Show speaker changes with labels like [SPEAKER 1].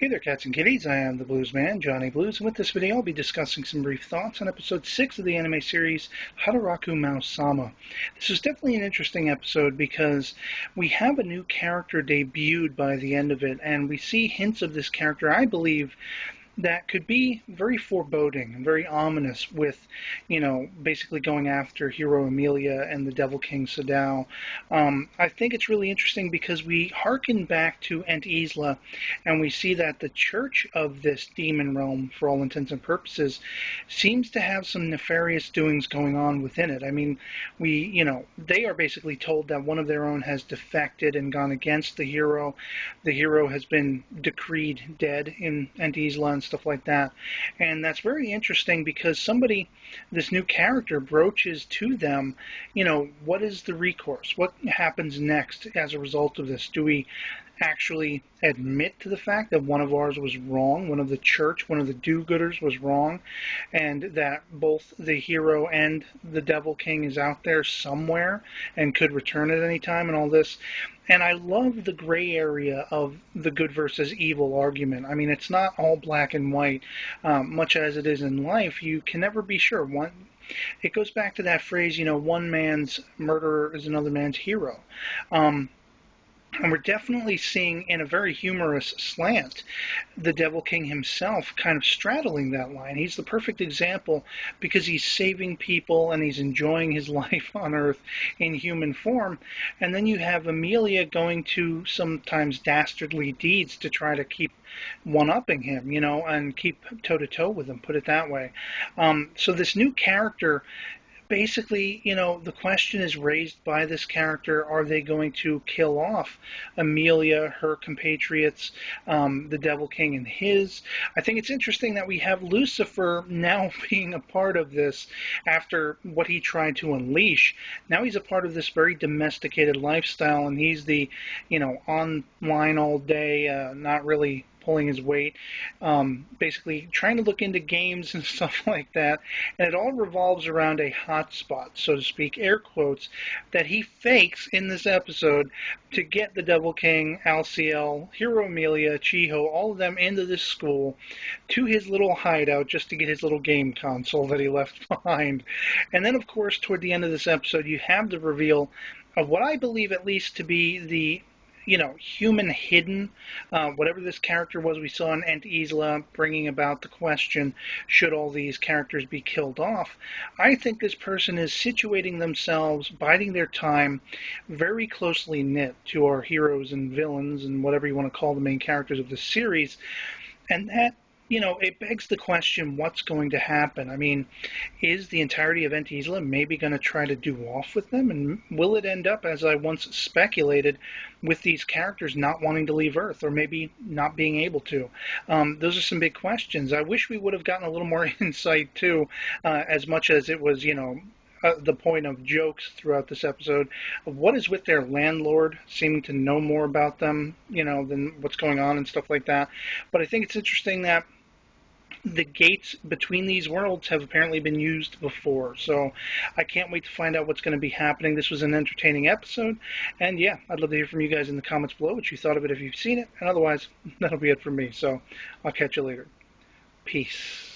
[SPEAKER 1] Hey there, cats and kitties. I am the Blues Man, Johnny Blues, and with this video I'll be discussing some brief thoughts on episode 6 of the anime series, Hataraku Maou-sama. This is definitely an interesting episode because we have a new character debuted by the end of it, and we see hints of this character, I believe, that could be very foreboding and very ominous with, basically going after Hero Amelia and the Devil King Sadao. I think it's really interesting because we hearken back to Ent Isla and we see that the church of this demon realm, for all intents and purposes, seems to have some nefarious doings going on within it. I mean, they are basically told that one of their own has defected and gone against the hero. The hero has been decreed dead in Ent Isla and stuff like that. And that's very interesting because this new character broaches to them, what is the recourse? What happens next as a result of this? Do we actually admit to the fact that one of ours was wrong, one of the church, one of the do-gooders was wrong, and that both the hero and the Devil King is out there somewhere and could return at any time and all this? And I love the gray area of the good versus evil argument. I mean, it's not all black and white, much as it is in life. You can never be sure. It goes back to that phrase, one man's murderer is another man's hero. And we're definitely seeing, in a very humorous slant, the Devil King himself kind of straddling that line. He's the perfect example because he's saving people and he's enjoying his life on Earth in human form. And then you have Amelia going to sometimes dastardly deeds to try to keep one-upping him, and keep toe-to-toe with him, put it that way. So this new character, basically, the question is raised by this character: are they going to kill off Amelia, her compatriots, the Devil King and his? I think it's interesting that we have Lucifer now being a part of this after what he tried to unleash. Now he's a part of this very domesticated lifestyle, and he's the, online all day, not really pulling his weight, basically trying to look into games and stuff like that. And it all revolves around a hotspot, so to speak, air quotes, that he fakes in this episode to get the Devil King, Alciel, Hero Amelia, Chiho, all of them into this school to his little hideout just to get his little game console that he left behind. And then, of course, toward the end of this episode, you have the reveal of what I believe at least to be the human hidden, whatever this character was we saw in Ent Isla, bringing about the question, should all these characters be killed off? I think this person is situating themselves, biding their time, very closely knit to our heroes and villains and whatever you want to call the main characters of the series. And that, it begs the question, what's going to happen? I mean, is the entirety of Ent Isla maybe going to try to do off with them? And will it end up, as I once speculated, with these characters not wanting to leave Earth, or maybe not being able to? Those are some big questions. I wish we would have gotten a little more insight, too, as much as it was, the point of jokes throughout this episode of what is with their landlord seeming to know more about them, than what's going on and stuff like that. But I think it's interesting that the gates between these worlds have apparently been used before, so I can't wait to find out what's going to be happening. This was an entertaining episode, and yeah, I'd love to hear from you guys in the comments below what you thought of it if you've seen it, and otherwise, that'll be it from me, so I'll catch you later. Peace.